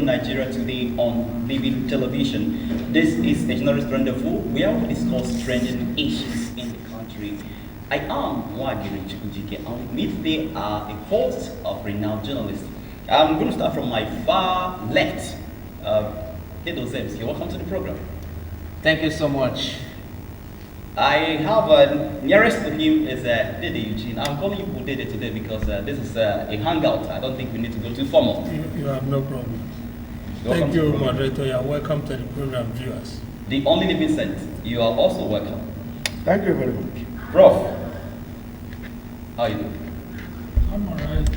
Nigeria today on Living Television. This is a journalist rendezvous where we discuss trending issues in the country. I am Mwagiri Chukujike, and with me today are a host of renowned journalists. I'm going to start from my far left. Hedo Zems, you're welcome to the program. Thank you so much. I have nearest to him is Dede Eugene. I'm calling you Dede today because this is a hangout. I don't think we need to go too formal. You have no problem. Thank you, moderator. You are welcome to the program, viewers. The only living saint, you are also welcome. Thank you very much. Prof, how are you doing? I'm alright.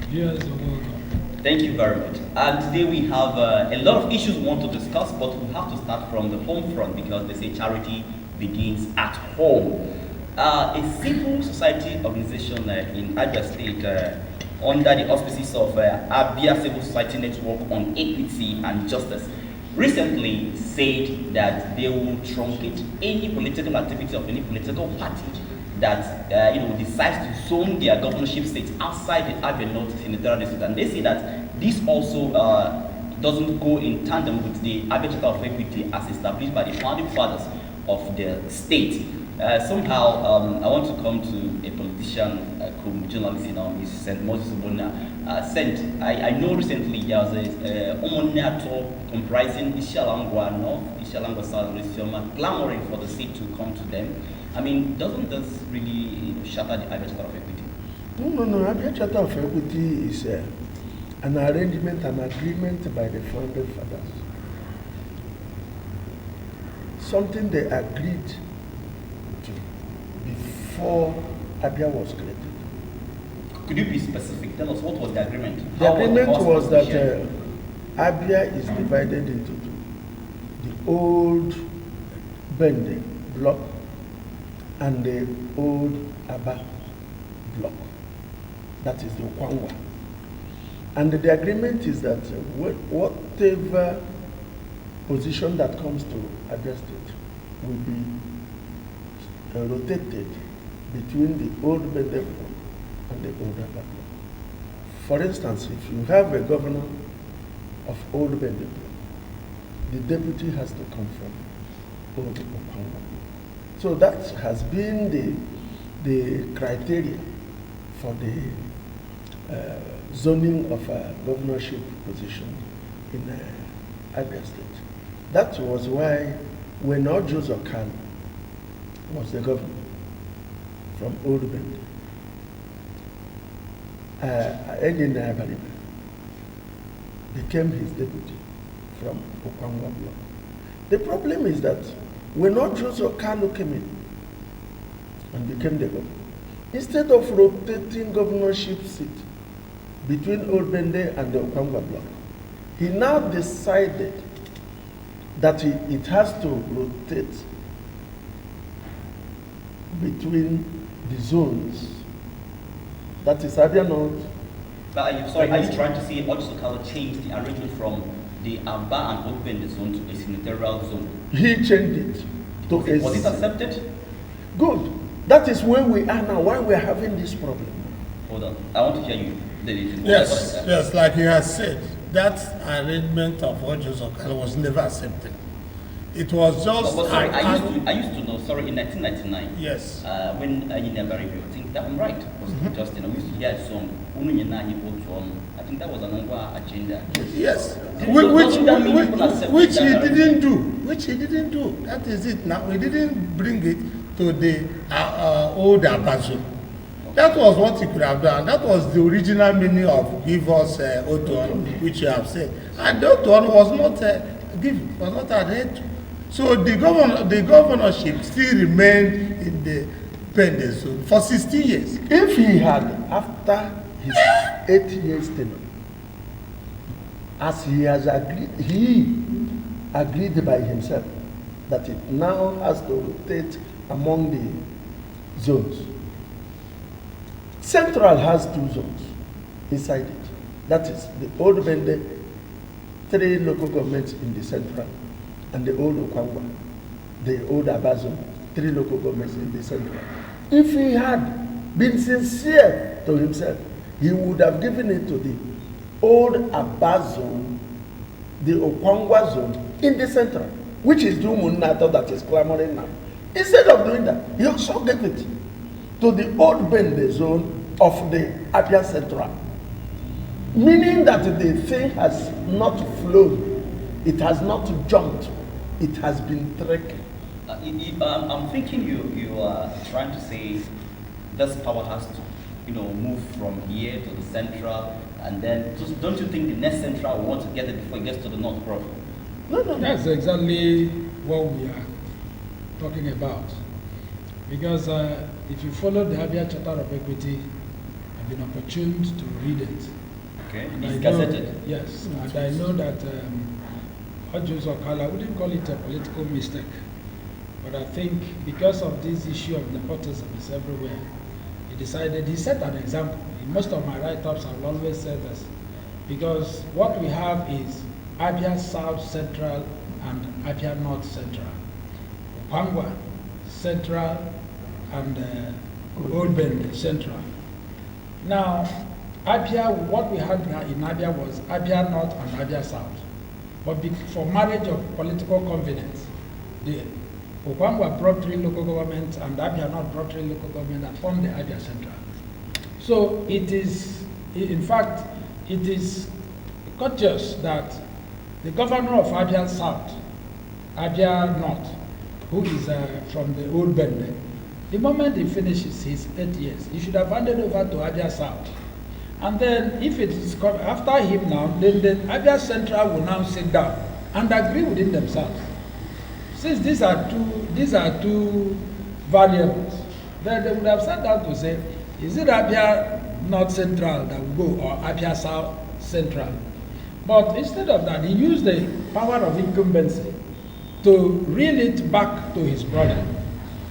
Viewers are welcome. Thank you very much. And today we have a lot of issues we want to discuss, but we have to start from the home front because they say charity begins at home. A civil society organization in Abia State under the auspices of Abia Civil Society Network on Equity and Justice recently said that they will truncate any political activity of any political party that decides to zone their governorship seats outside the Abia North Senatorial District. And they say that this also doesn't go in tandem with the Abia Charter of Equity as established by the founding fathers of the state. Somehow, I want to come to a politician, journalist, Ms. St. Moses Obona, sent. I know recently there was a Omonato comprising Ishalangwa North, Ishalangwa South, Risioma, clamoring for the seat to come to them. I mean, doesn't this really shatter the Abia Charter of Equity? No. Abia Charter of Equity is an arrangement, an agreement by the founding fathers. Something they agreed to before Abia was created. Could you be specific? Tell us what was the agreement? The agreement was that Abia is divided into two. The old Bende block and the old Aba block. That is the Okwangwa. And the agreement is that whatever position that comes to Abia State will be rotated between the old Bende block and the old Aba block. For instance, if you have a governor of old Bende block, the deputy has to come from old Okwangwa. So that has been the criteria for the zoning of a governorship position in Abia State. That was why when Ojozo Khan was the governor from Old Bend, Engineer Bariba became his deputy from Okwangwa block. The problem is that when Ojozo Khan came in and became the governor, instead of rotating governorship seat between Old Bende and the Okwangwa block, he now decided that it has to rotate between the zones. That is Abia North. But are you trying to say Ojozo changed the arrangement from the Aba and Old Bende zone to a senatorial zone? He changed it to was it accepted? Good. That is where we are now, why we are having this problem. Hold on. I want to hear you. Yes, like he has said, that arrangement of Ojozo was never accepted. It was just. But sorry, I used to know. Sorry, in 1999. Yes. When I think that I'm right. Was just we used to hear a song. I think that was an Ongwa agenda. Yes. Which he didn't do. Which he didn't do. That is it. Now we didn't bring it to the old Abazo. That was what he could have done. That was the original meaning of give us Otuan, which you have said. And the Otuan was not given, was not adhered to. So the governorship still remained in the Bende zone for 16 years. If he had, after his 8 years tenure, as he has agreed, he agreed by himself that it now has to rotate among the zones. Central has 2 zones inside it. That is the old Bende, 3 local governments in the central, and the old Okwangwa, the old Abazo, 3 local governments in the central. If he had been sincere to himself, he would have given it to the old Abazo the Okwangwa zone in the central, which is the Umunato that is clamoring now. Instead of doing that, he also gave it to the old Bende zone of the Abia Central, meaning that the thing has not flown, it has not jumped, it has been trekking. I'm thinking you are trying to say this power has to, move from here to the central, and then don't you think the next central will want to get it before it gets to the north, Prof? No. That's exactly what we are talking about. Because if you follow the Abia Charter of Equity, I've been opportuned to read it. Okay, And it's I know, gazetted. yes, and I know that Hodges Okala, I wouldn't call it a political mistake, but I think because of this issue of nepotism is everywhere, he set an example. In most of my write-ups, I've always said this, because what we have is Abia South Central and Abia North Central. Opangwa Central and Old Bend Central. Now, Abia, what we had in Abia was Abia North and Abia South. But for marriage of political convenience, the Opangwa brought 3 local governments and Abia North brought 3 local governments and formed the Abia Central. So it is, in fact, it is courteous that the governor of Abia South, Abia North, who is from the Old Bende, the moment he finishes his 8 years, he should have handed over to Abia South. And then if it is after him now, then the Abia Central will now sit down and agree within themselves. Since these are two variables, then they would have sat down to say, is it Abia North Central that will go or Abia South Central? But instead of that, he used the power of incumbency to reel it back to his brother.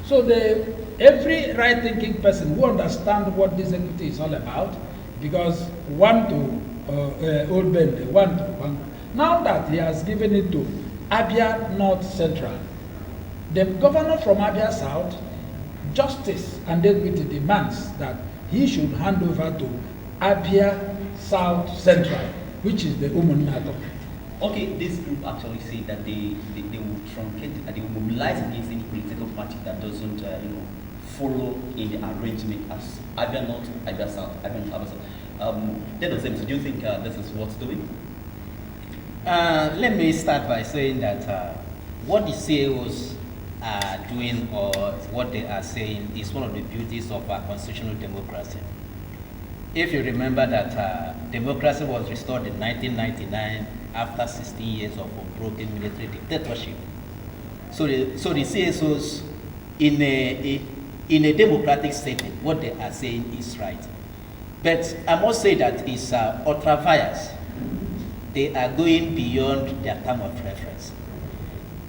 So every right-thinking person who understands what this equity is all about, because one to Old Bend, one to one. Now that he has given it to Abia North Central, the governor from Abia South, justice and equity demands that he should hand over to Abia South Central, which is the Umunato. Okay, this group actually say that they will truncate, they will mobilize against any political party that doesn't, follow in the arrangement as Abia North, Abia South, Abia North, Abia South. Do you think this is what's doing? Let me start by saying that what the CAOs are doing or what they are saying is one of the beauties of our constitutional democracy. If you remember that democracy was restored in 1999 after 16 years of unbroken military dictatorship. So the CSOs in a democratic setting, what they are saying is right. But I must say that it's ultra vires. They are going beyond their term of reference.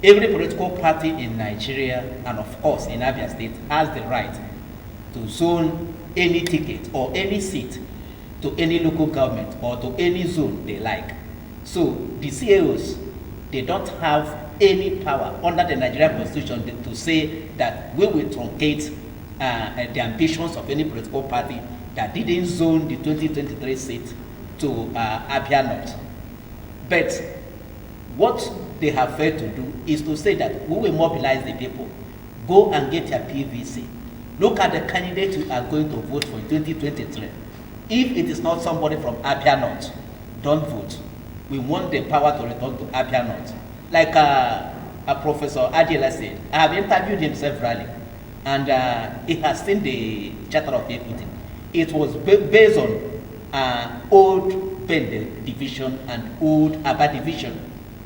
Every political party in Nigeria and of course in Abia State has the right to zone any ticket or any seat to any local government or to any zone they like. So the CAOs, they don't have any power under the Nigerian Constitution to say that we will truncate the ambitions of any political party that didn't zone the 2023 seat to Abia North. But what they have failed to do is to say that we will mobilize the people, go and get your PVC. Look at the candidate you are going to vote for in 2023. If it is not somebody from Abia North, don't vote. We want the power to return to Abia North. Like Professor Adela said, I have interviewed him severally, and he has seen the Charter of Equity. It was based on old Bende division and old Aba division.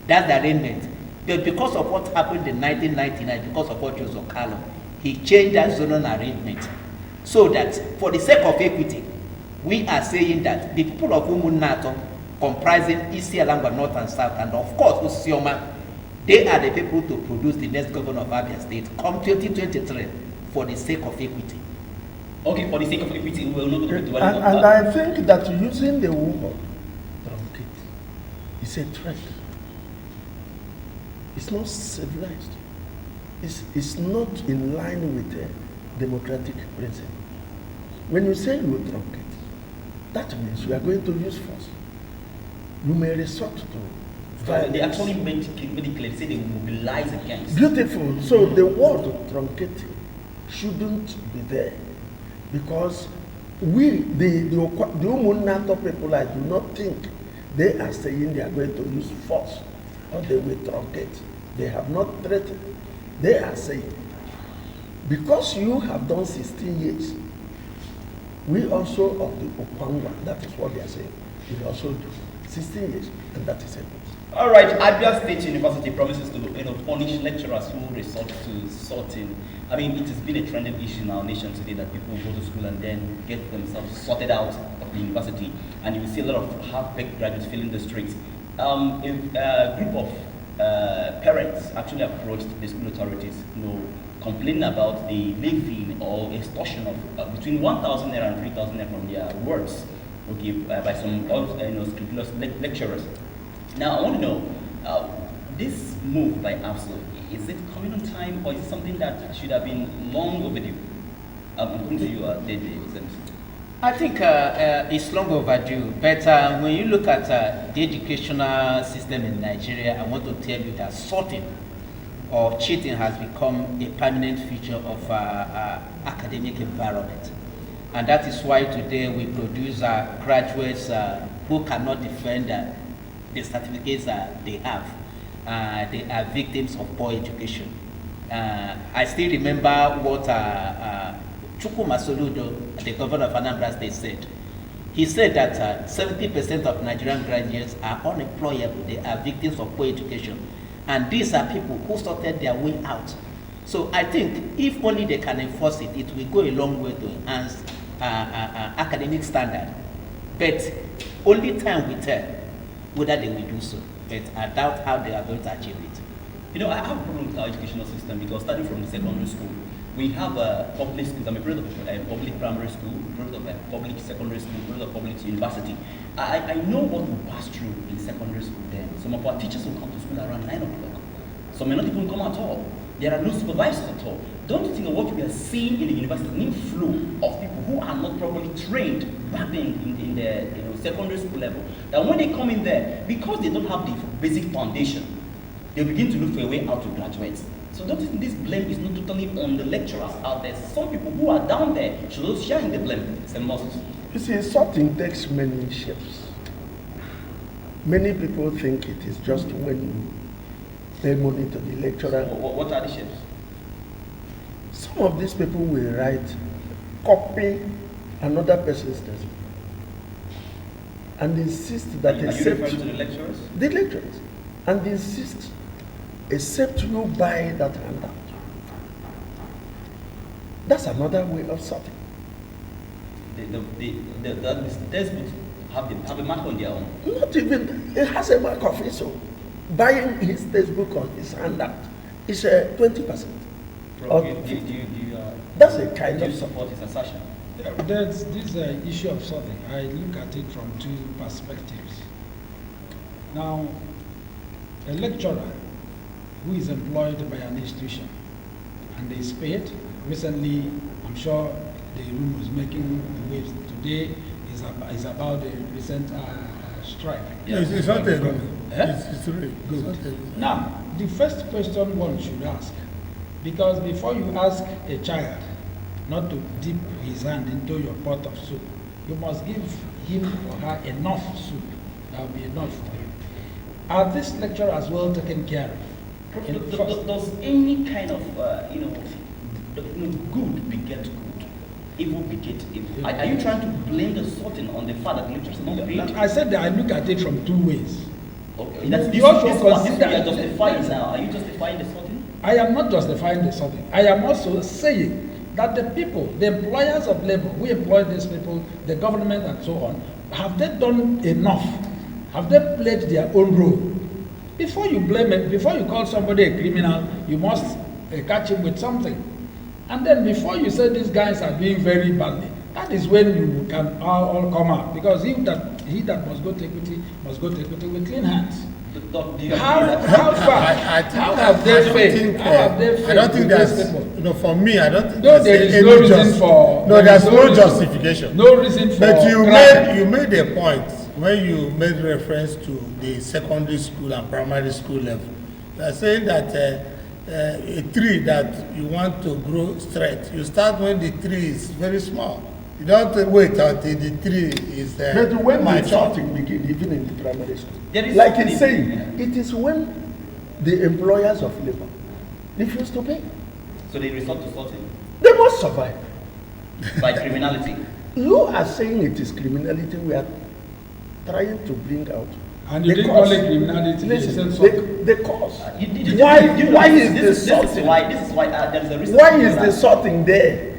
That's the arrangement. But because of what happened in 1999, because of what Joseph Okalo, he changed that zonal arrangement. So that for the sake of equity, we are saying that the people of Umunato, comprising Isialamba North and South, and of course Usioma, they are the people to produce the next governor of Abia State come 2023 for the sake of equity. Okay, for the sake of equity, we will look at And I think that using the word truncate is a threat. It's not civilized. It's not in line with the democratic principle. When you say you truncate, that means you are going to use force. You may resort to They actually made it clear, say they will mobilize against. Beautiful. So the word truncating shouldn't be there, because we, the Umunnato people, I do not think they are saying they are going to use force or they will truncate. They have not threatened. They are saying, because you have done 16 years, we also of the Okwangwa, that is what they are saying, we also do 16 years, and that is it. All right, Abia State University promises to punish lecturers who resort to sorting. I mean, it has been a trending issue in our nation today that people go to school and then get themselves sorted out of the university, and you will see a lot of half-baked graduates filling the streets. A group of parents actually approached the school authorities, complaining about the levying or extortion of between 1,000 naira and 3,000 naira from their words, by some scrupulous lecturers. Now, I want to know, this move by ABSO, is it coming on time, or is it something that should have been long overdue? I'm coming to you, David. I think it's long overdue, but when you look at the educational system in Nigeria, I want to tell you that sorting or cheating has become a permanent feature of academic environment. And that is why today we produce graduates who cannot defend the certificates that they have. They are victims of poor education. I still remember what Chukuma Soludo, the governor of Anambra State, said. He said that 70% of Nigerian graduates are unemployable. They are victims of poor education. And these are people who sorted their way out. So I think if only they can enforce it, it will go a long way to enhance academic standard. But only time will tell whether they will do so. But I doubt how they are going to achieve it. I have a problem with our educational system, because starting from the secondary school, we have public schools. I'm a product of a public primary school, product of a public secondary school, product of public university. I know what we pass through in secondary school then. Some of our teachers will come to school around 9 o'clock. Some may not even come at all. There are no supervisors at all. Don't you think of what we are seeing in the university, an inflow of people who are not properly trained back then in the secondary school level, that when they come in there, because they don't have the basic foundation, they begin to look for a way out to graduate. So don't you think this blame is not totally on the lecturers out there? Some people who are down there should also share in the blame. It's a must. You see, sorting takes many shapes. Many people think it is just when you pay money to the lecturer. What are the shapes? Some of these people will write, copy another person's textbook, and insist that are you referring to the lecturers? The lecturers. And insist, except you buy that handout. That's another way of sorting. The textbooks have a mark on their own. Not even, it has a mark of its own. Buying his textbook on his handout is 20%. That's a kind do of you support his assertion? There's this issue of sorting. I look at it from two perspectives. Now, a lecturer who is employed by an institution and is paid, recently, I'm sure the room was making the waves today, is about the recent strike. Yes, it's not a room. Eh? It's really good. Now, the first question one should ask, because before you ask a child not to dip his hand into your pot of soup, you must give him or her enough soup. That will be enough for him. Are these lecturers well taken care of? Does any kind of good beget good? Evil beget evil. Are you trying to blame the sorting on the fact that lecturers are not paid? I said that I look at it from two ways. Okay, that's You also this consider- you are justifying now. Are you justifying the sorting? I am not justifying the sorting. I am also saying that the people, the employers of labor, who employ these people, the government and so on, have they done enough? Have they played their own role? Before you blame it, before you call somebody a criminal, you must catch him with something. And then before you say these guys are doing very badly, that is when you can all come out. Because he that must go to equity with clean hands. How far? How have they failed? I don't think that's, for me, I don't think no, there is no reason for. No, there's no justification. No reason for. But you made a point when you made reference to the secondary school and primary school level, you are saying that a tree that you want to grow straight, you start when the tree is very small. You don't wait until the tree is But when the mature. sorting begins, even in the primary school, There is like something- he's saying, it is when the employers of labor refuse to pay. So they resort to sorting They must survive. by criminality. You are saying it is criminality. We are trying to bring out. And you the didn't call cause. it criminality, you Listen, said sorting. the cause. Why Why is this the is sorting? why there is a reason. Why is the sorting there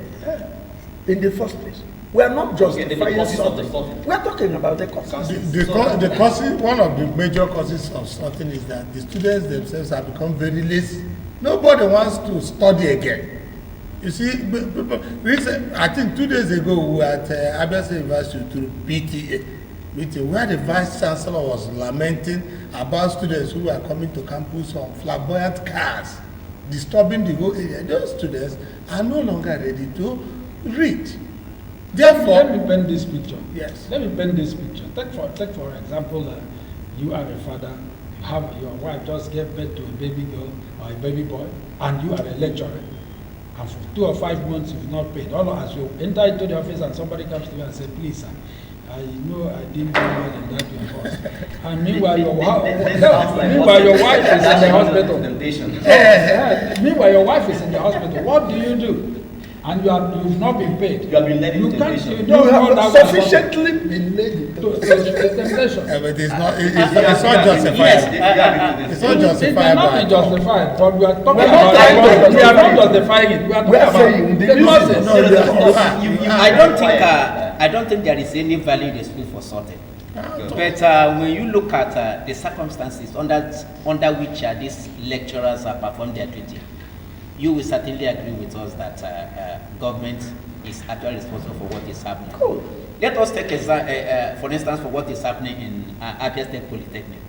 in the first place? We are not Okay, the justifying causes of the sorting. sorting. We are talking about the causes. The causes, one of the major causes of sorting is that the students themselves have become very lazy. Nobody wants to study again. You see, I think 2 days ago we were at Abia State University through PTA meeting where the vice chancellor was lamenting about students who were coming to campus on flamboyant cars, disturbing the whole area. Those students are no longer ready to read. Therefore, Let me paint this picture. Yes. Let me paint this picture. Take for example, you are a father, you have your wife just gave birth to a baby girl or a baby boy, and you are a lecturer. And for 2 or 5 months you've not paid. All as you enter into the office and somebody comes to you and say, please, sir, I know I didn't do well in that your boss. And meanwhile your wife is in the hospital. Meanwhile your wife is in the hospital. What do you do? And you've not been paid. You have been led into You can't. temptation. You You don't know have that sufficiently been made. to temptation. but it's not justified. Yes, It's not It justified. cannot be justified, but we are talking We're not about trying to we are not justify it. justifying it. We are We are talking saying about the the reason. causes. No, you are. I don't think there is any value in the school for sorting. But when you look at the circumstances under which these lecturers perform their duty, you will certainly agree with us that government is actually responsible for what is happening. Cool. Let us take for instance for what is happening in Abia State Polytechnic.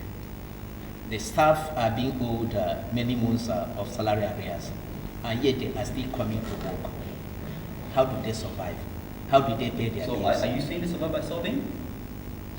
The staff are being owed many months of salary arrears, and yet they are still coming to work. How do they survive? How do they pay their So bills? are you saying this about by solving?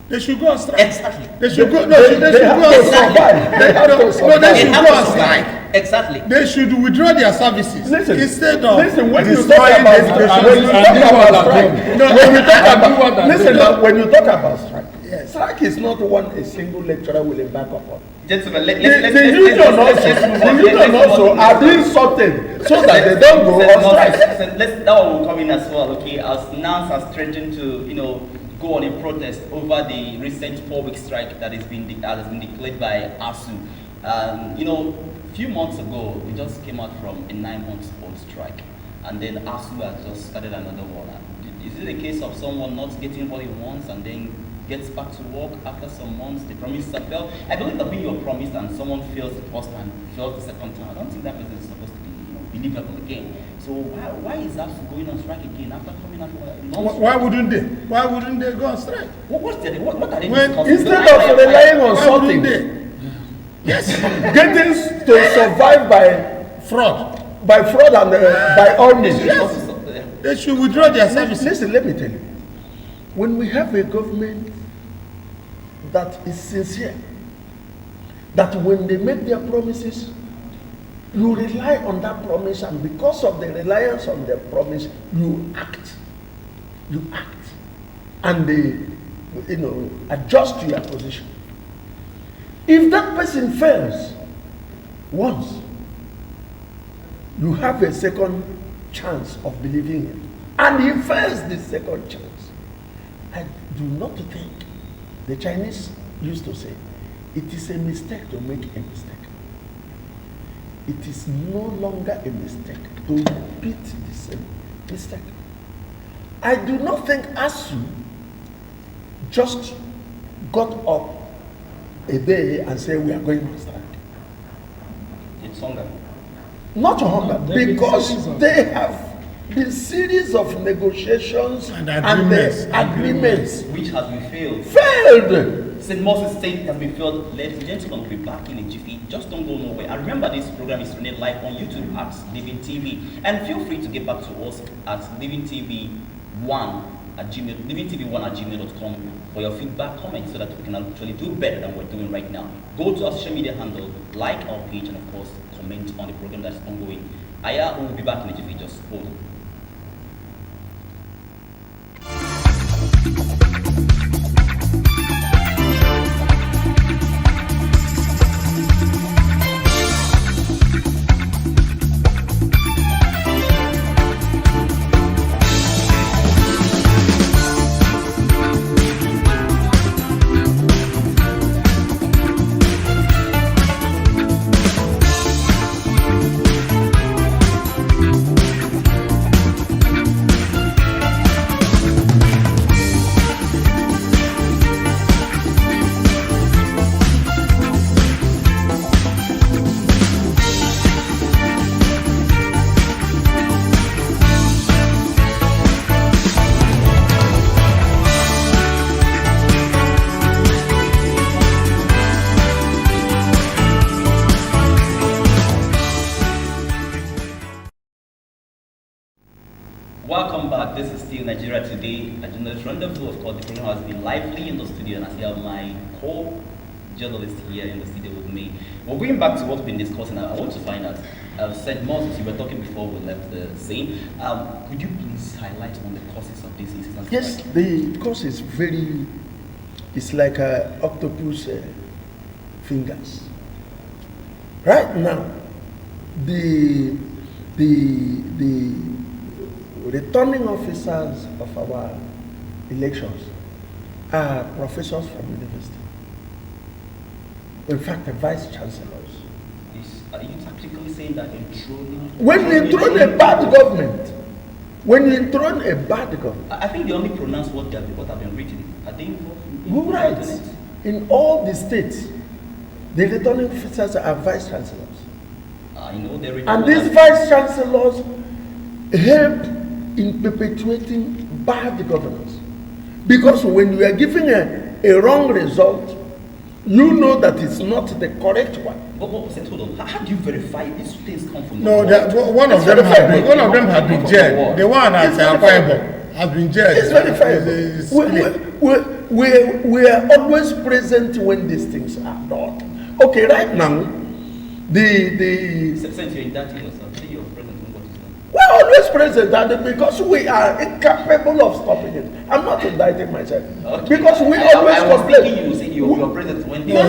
They should go on strike. Exactly. They should go. No, They they should have go to on strike. survive. They have to No, survive. they They should have go to on survive. strike. Exactly. They should withdraw their services Listen, instead of listen, when you talk destroying about the education when you system. talk do what about at strike, home. No, when you talk do about what at listen home. now, when you talk about strike, Yes. strike is not one a single lecturer will embark upon. Gentlemen, let's The union also are being sorted so that they don't go on strike. That one will come in as well, okay? As NANS has threatened to, go on a protest over the recent 4-week strike that has been declared by ASU. A few months ago, we just came out from a 9-month-old strike, and then ASU has just started another one. Is it a case of someone not getting what he wants and then gets back to work after some months, the promises are failed? I believe that when you're promised and someone fails the first time, fails the second time, I don't think that person is supposed to be believable again. So why is ASU going on strike again after coming out for a long Why wouldn't they? Why wouldn't they go on strike? what are they When- discussing? Instead of relying on Why wouldn't sorting, they? Yes, getting to survive fraud. by fraud and by all means. Yes. They should withdraw their services. Listen, let me tell you. When we have a government that is sincere, that when they make their promises, you rely on that promise, and because of the reliance on the promise, you act. You act. And they, adjust to your position. If that person fails once, you have a second chance of believing him. And he fails the second chance. I do not think, the Chinese used to say, it is a mistake to make a mistake. It is no longer a mistake to repeat the same mistake. I do not think ASU just got up a day and said we are going on strike. It's hunger. Not hunger, There have been because series of- they have been series of negotiations And agreements Which has been failed. failed. St. Moses State has been failed. Ladies and gentlemen, we'll be back in a jiffy. Just don't go nowhere. And remember, this program is running live on YouTube at Living TV. And feel free to get back to us at Living TV 1 at Gmail, livingtv1@gmail.com for your feedback, comments, so that we can actually do better than we're doing right now. Go to our social media handle, like our page, and of course, comment on the program that's ongoing. Aya will be back in a jiffy, just hold on. Welcome back. This is still Nigeria Today. A journalist Rendezvous. Of course, the program has been lively in the studio, and I see my co-journalist here in the studio with me. We're going back to what we've been discussing. I want to find out, St. Moses, you were talking before we left the scene. Could you please highlight on the causes of this incident? Yes, the cause is very, it's like a octopus fingers. Right now, the returning officers of our elections are professors from university. In fact, the vice chancellors. Are you tactically saying that when you enthrone a bad government, I think they only pronounce what have been written. I think who writes in all the states, the returning officers are vice chancellors. I know they and these vice chancellors help in perpetuating bad governance. Because when you are giving a wrong result, you know that it's not the correct one. But hold on. How do you verify these things come from? No, one of them had been jailed. The one at Akwa has been jailed. It's verifiable. We are always present when these things are done. Okay, right now, Since you're indicting yourself, you're present when what is done. We're always present, and because we are incapable of stopping it. I'm not indicting myself. Okay. Because we always I was complain. thinking you said you're present when No.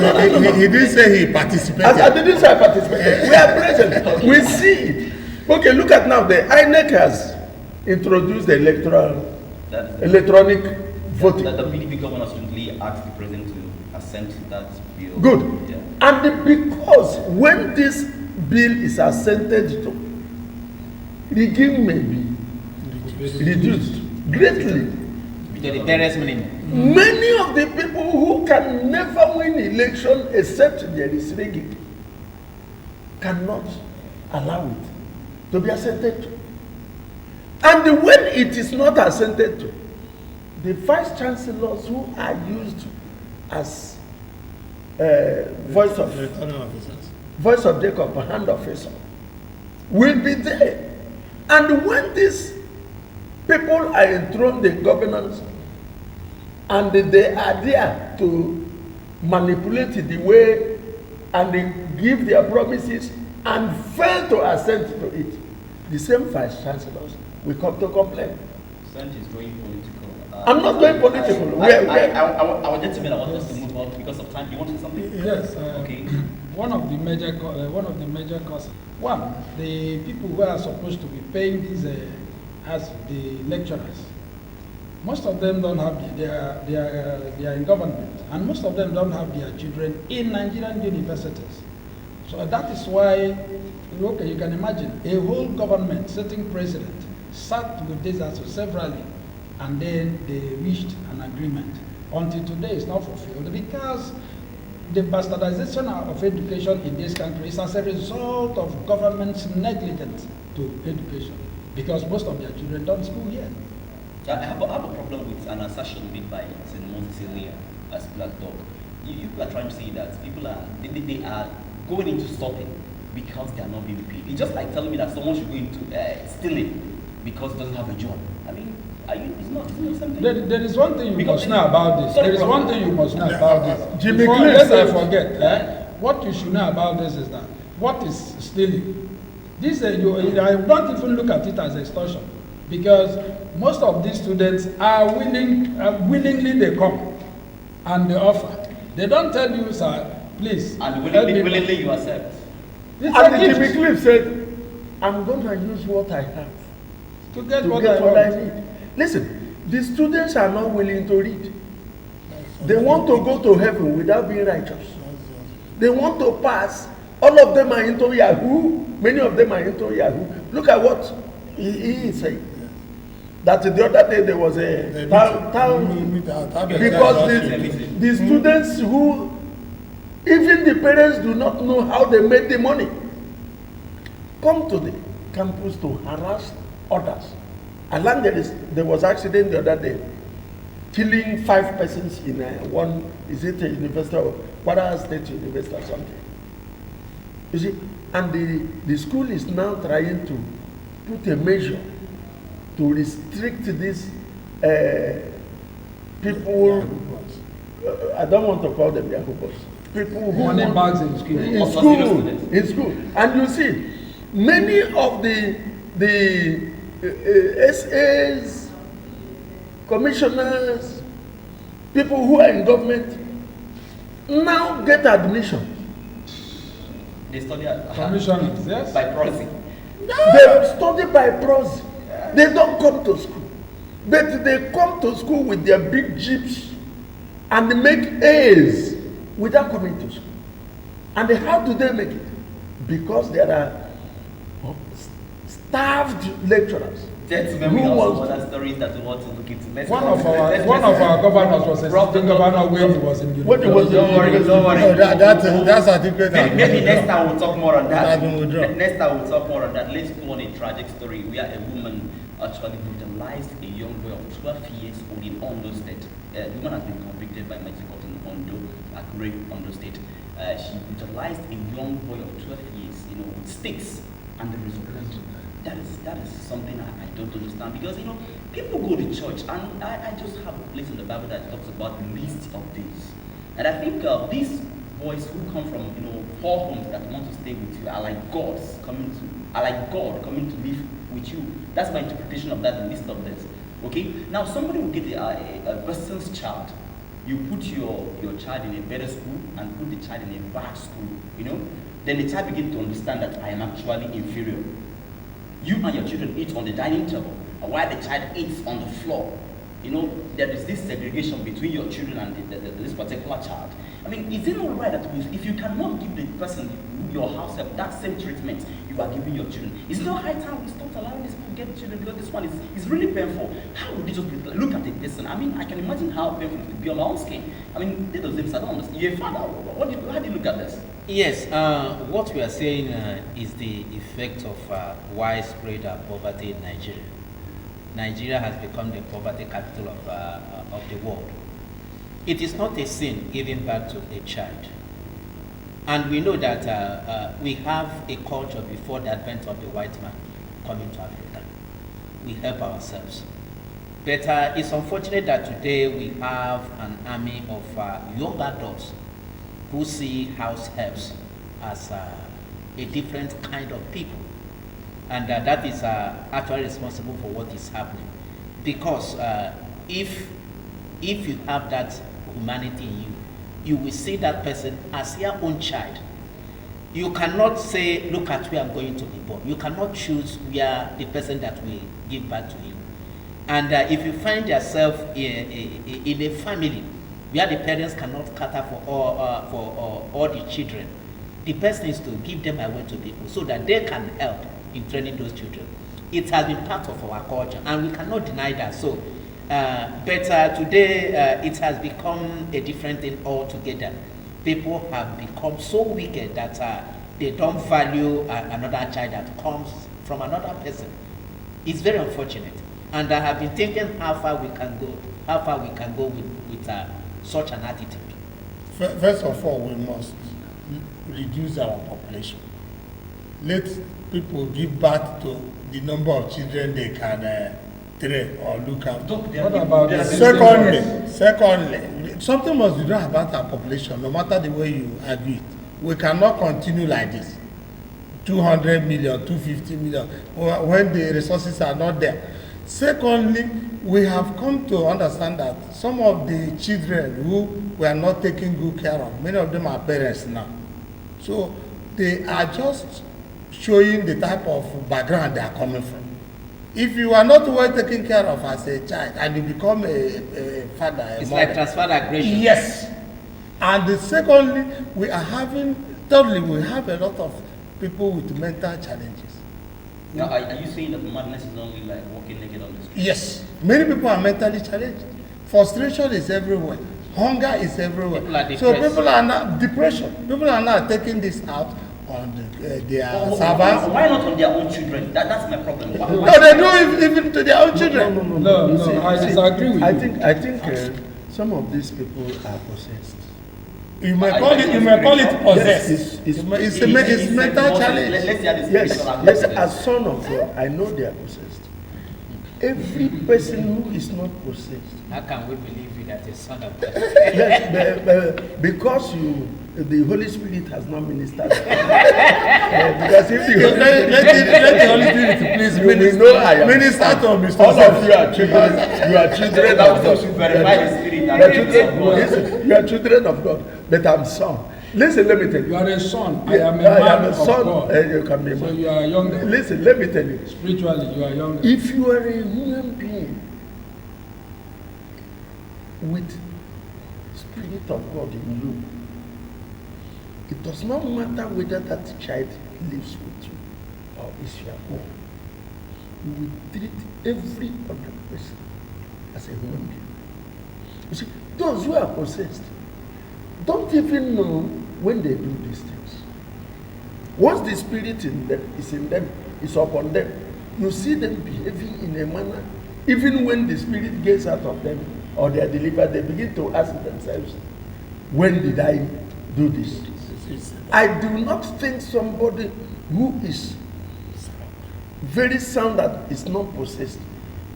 He didn't say he participated. I didn't say I participated. We are present. We see it. Okay, look at now. The INEC has introduced the electronic voting. That the PDP governor recently asked the president to assent to that bill. Good. Yeah. And because when this bill is assented to, rigging may be reduced greatly. To the barest minimum. Many of the people who can never win election except there is rigging cannot allow it to be assented to. And when it is not assented to, the vice chancellors who are used as voice of Jacob, hand officer, will be there. And when these people are enthroned in governance and they are there to manipulate the way and they give their promises and fail to assent to it, the same vice chancellors will come to complain. Assent is going political. I'm not going political. Our gentlemen, I want us to move on because of time. You want to say something? Yes. Okay. One of the major causes. One, the people who are supposed to be paying these as the lecturers. Most of them don't have they are in government, and most of them don't have their children in Nigerian universities. So that is why, okay, you can imagine a whole government, sitting president, sat with this as severally, and then they reached an agreement. Until today, it's not fulfilled because the bastardization of education in this country is as a result of government's negligence to education, because most of their children don't school here. I have a problem with an assertion made by St. Moses earlier as Black Dog. You are trying to say that people are they are going into stopping because they are not being paid. It's just like telling me that someone should go into stealing because he doesn't have a job. I mean, Isn't it something? There is one thing you Because must know about this. Sorry, There is brother. one thing you must know about this. Jimmy Before, Cliff lest I said- forget, what you should know about this is that what is stealing? This I don't even look at it as extortion, because most of these students are willingly they come and they offer. They don't tell you, sir, please. And help me." willingly you accept. It's And a Jimmy gift Cliff said, I'm going to use what I have to get to what get I what I want. need. Listen, the students are not willing to read. They want to go to heaven without being righteous. They want to pass. All of them are into Yahoo. Many of them are into Yahoo. Look at what he is saying. That the other day there was a town because the students who, even the parents do not know how they made the money, come to the campus to harass others. Along there was accident the other day, killing 5 persons in one, is it a university or Kwara State University or something? You see, and the school is now trying to put a measure to restrict these people. I don't want to call them Yahoo boys. People who Money want- bags in school. in school, and you see, many of the SAs, commissioners, people who are in government now get admission. They study Commissioners, yes? by proxy. They study by proxy. They don't come to school, but they come to school with their big jeeps and they make A's without coming to school. And how do they make it? Because there are starved lecturers. Gentlemen, we Who have some wants- other stories that we want to look into. One of our governors was a sitting governor when he was in When he was university. Don't worry, don't worry. No, that's articulate. Maybe next time we'll talk more on that. That has been withdrawn. Next time we'll talk more on that. Let's go on a tragic story where a woman actually brutalized a young boy of 12 years old in Ondo State. The woman has been convicted by Magic Court in Ondo, Akure, Ondo State. She brutalized a young boy of 12 years, with sticks, and the result. That is something I don't understand, because people go to church, and I just have a place in the Bible that talks about the least of these. And I think these boys who come from poor homes that want to stay with you are like God coming to live with you. That's my interpretation of that, the least of this. Okay? Now somebody will get a person's child. You put your child in a better school and put the child in a bad school, then the child begins to understand that I am actually inferior. You and your children eat on the dining table, while the child eats on the floor. There is this segregation between your children and this particular child. I mean, is it not right that if you cannot give the person your house help that same treatment you are giving your children, is it not high time we stop allowing these people to get children, because this one is really painful? How would you just look at a person? I mean, I can imagine how painful it could be on my own skin. I mean, I don't understand. You're a father. How do you look at this? Yes, what we are saying is the effect of widespread poverty in Nigeria. Nigeria has become the poverty capital of the world. It is not a sin giving birth to a child. And we know that we have a culture before the advent of the white man coming to Africa. We help ourselves. But it's unfortunate that today we have an army of young adults who see house helps as a different kind of people. And that is actually responsible for what is happening. Because if you have that humanity in you, you will see that person as your own child. You cannot say, look at where I'm going to be born. You cannot choose where the person that will give birth to you. And if you find yourself in a family where the parents cannot cater for all the children, the best thing is to give them away to people so that they can help in training those children. It has been part of our culture, and we cannot deny that. So, but today it has become a different thing altogether. People have become so wicked that they don't value another child that comes from another person. It's very unfortunate, and I have been thinking how far we can go with such an attitude. First of all, we must reduce our population. Let people give birth to the number of children they can train or look after. What about the Secondly, something must be done about our population, no matter the way you argue it. We cannot continue like this. 200 million, 250 million, when the resources are not there. Secondly, we have come to understand that some of the children who were not taken good care of, many of them are parents now. So they are just showing the type of background they are coming from. If you are not well taken care of as a child and you become a father, it's mother, like transferred aggression. yes. And secondly, thirdly, we have a lot of people with mental challenges. Now, are you saying that madness is only like walking naked on the street? Yes, many people are mentally challenged. Frustration is everywhere. Hunger is everywhere. So people are now depression. People are now taking this out on their servants. Why not on their own children? That's my problem. No, they do even to their own children. No, I disagree with you. I think some of these people are possessed. You may call it possessed. It's mental challenge. Let's hear this. Yes, as son of God, I know they are possessed. Every person who is not possessed. How can we believe you that a son of God? Yes, because the Holy Spirit has not ministered. Because if you let the Holy Spirit please minister to Mr. All of you are children. You are children of God. You are children of God. But I'm son. Listen, let me tell you. You are a son. I am a man of God. You can be a man. So you are younger. Listen, let me tell you. Spiritually, you are younger. If you are a human being with Spirit of God in you, it does not matter whether that child lives with you or is your own. You will treat every other person as a human being. You see, those who are possessed don't even know when they do these things. Once the spirit is in them, is upon them, you see them behaving in a manner, even when the spirit gets out of them or they are delivered, they begin to ask themselves, when did I do this? I do not think somebody who is very sound that is not possessed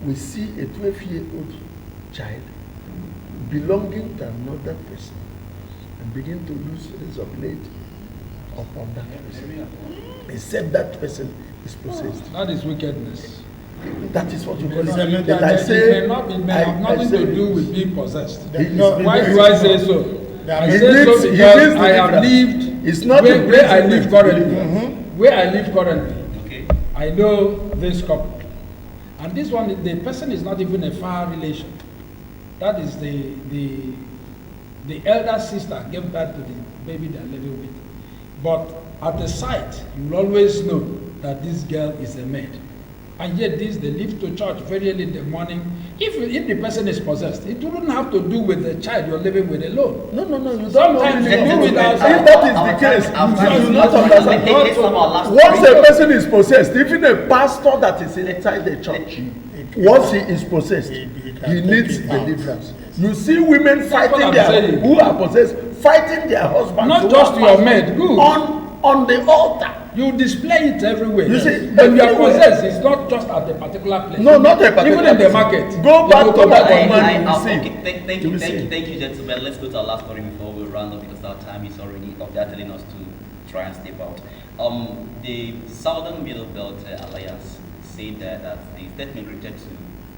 will see a 12-year-old child belonging to another person and begin to use razor blade upon that person, except that person is possessed. That is wickedness. That is what you call it. It may have nothing to do with being possessed. Why do I say so? I say so because I have lived where I live currently. Where I live currently, I know this couple, and this one, the person is not even a far relation. That is the elder sister gave birth to the baby they are living with. But at the site, you will always know that this girl is a maid. And yet they leave to church very early in the morning. If the person is possessed, it wouldn't have to do with the child you're living with alone. No, you Sometimes you do it outside. If that is the case, you do not understand. Once a person is possessed, even a pastor that is inside the church, once he is possessed, he needs deliverance. You see women fighting who are possessed, fighting their husbands. Not just your maid, good. On the altar. You display it everywhere. You see, when you are possessed, it's not just at a particular place. No, not a particular place. Even in the market. Go back to that Thank you, gentlemen. Let's go to our last story before we round up because our time is already up. They're telling us to try and step out. The Southern Middle Belt Alliance said that the statement related to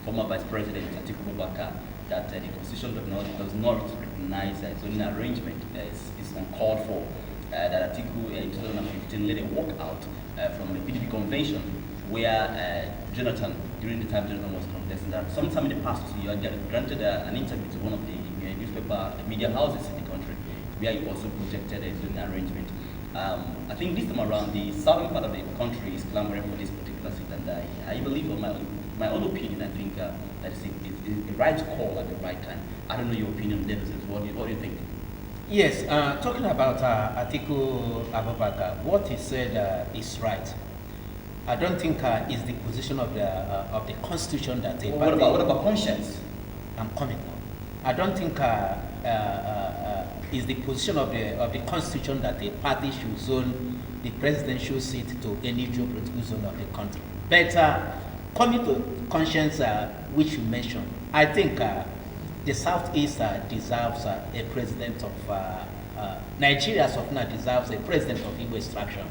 former Vice President Atiku Abubakar that the Constitution does not recognize zoning arrangement is uncalled for. That Atiku in 2015 led a walkout from the PDP convention where Jonathan, during the time Jonathan was contesting that, sometime in the past you had granted an interview to one of the newspaper media houses in the country where you also projected a zoning arrangement. I think this time around the southern part of the country is clamoring for this particular seat, and I believe, on my own opinion, I think that it's the right call at the right time. I don't know your opinion, Davis. What do you think? Yes, talking about Atiku Abubakar, what he said is right. I don't think it's the position of the constitution that a party. What about conscience? I'm coming now. I don't think it's the position of the constitution that a party should zone the presidential seat to any geopolitical zone of the country. Better coming to conscience, which you mentioned, I think the Southeast deserves a president of Nigeria. As of now, deserves a president of Igbo extraction,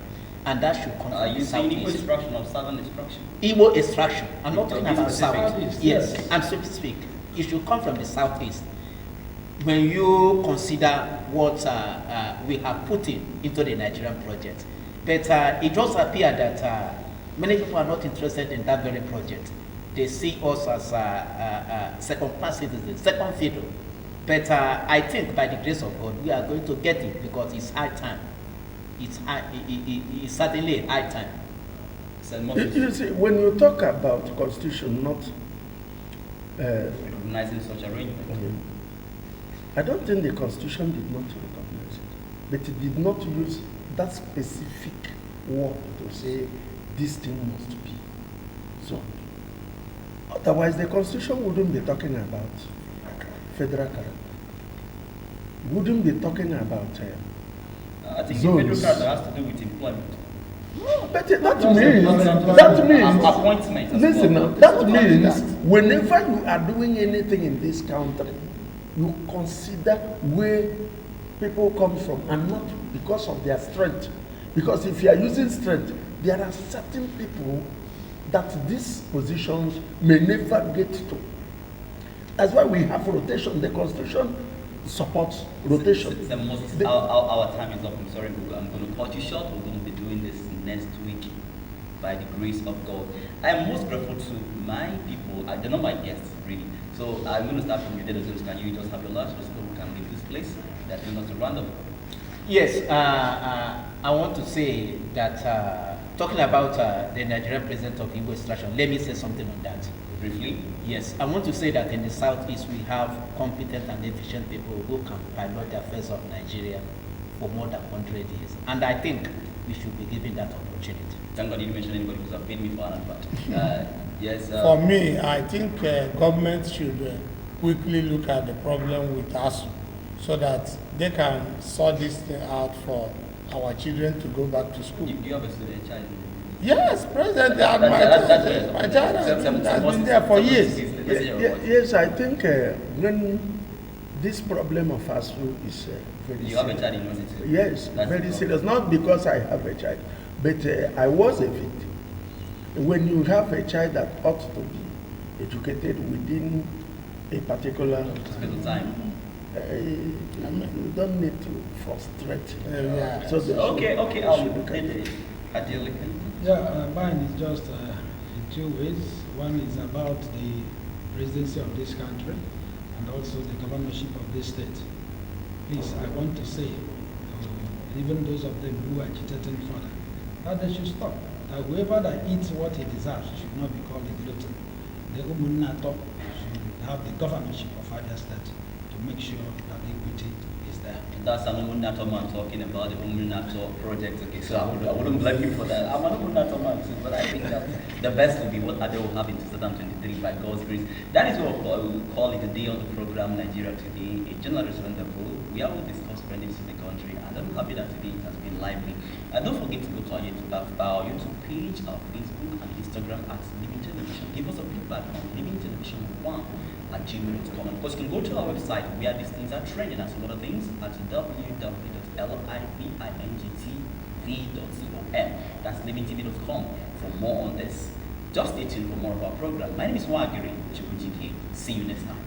and that should come from the saying Igbo Southeast. extraction or Southern extraction? Igbo extraction. I'm not talking about South. Southeast, Yes, yes. I'm specific. It should come from the Southeast. When you consider what we have put into the Nigerian project, but it does appear that many people are not interested in that very project. They see us as second-class citizens, second fiddle. But I think by the grace of God, we are going to get it because it's high time. It's certainly a high time. You see, when you talk about constitution, not Recognizing such arrangement. I don't think the constitution did not recognize it, but it did not use that specific word to say this thing must be so. Otherwise, the constitution wouldn't be talking about federal character. Wouldn't be talking about I think zones. the federal character has to do with employment. No, but that means Appointment. as listen well. now, that means whenever you are doing anything in this country, you consider where people come from and not because of their strength. Because if you are using strength, there are certain people that these positions may never get to. That's why we have rotation. The constitution supports rotation. Our time is up. I'm sorry, I'm going to cut you short. We're going to be doing this next week by the grace of God. I am most grateful to my people. They're not my guests, really. So I'm going to start from you, Dennis. Can you just have your last response? We can leave this place. That is not too random. Yes, I want to say that talking about the Nigerian president of Igbo extraction, let me say something on that. Briefly. Yes, I want to say that in the Southeast we have competent and efficient people who can pilot the affairs of Nigeria for more than 100 years. And I think we should be given that opportunity. Thank God you didn't mention anybody who's paid me for an advert. Yes. For me, I think government should quickly look at the problem with ASU so that they can sort this thing out for our children to go back to school. Do you have a student child? Yes, President, my child has been there for years. Yes, I think when this problem of ASU is very You have a serious. child in university? Yes, That's very the serious. Not because I have a child, but I was a victim. When you have a child that ought to be educated within a particular Spend time. you don't need to frustrate. Yeah. So they Okay, should I'll look at it. Ideally. Yeah, mine is just in two ways. One is about the presidency of this country and also the governorship of this state. Please, I want to say, even those of them who are agitating further, that they should stop. That whoever that eats what he deserves should not be called a glutton. The Umunato should have the governorship of Abia State to make sure that equity is there. That's an Umunato man talking about the Umunato project. Okay, so I wouldn't blame him for that. I'm an Umunato man too, but I think that the best will be what Ade will have in 2023 by God's grace. That is what we call it a day on the program Nigeria Today, a journalist rendezvous. We have discussed trending in the country, and I'm happy that today it has been lively. And don't forget to go to our YouTube page, our Facebook and Instagram at Living Television. Give us a feedback on Living Television 1 at gmail.com. And of course, you can go to our website where these things are trending and some other things at www.livingtv.com. That's livingtv.com for more on this. Just stay tuned for more of our program. My name is Wagiri Chukwujike. See you next time.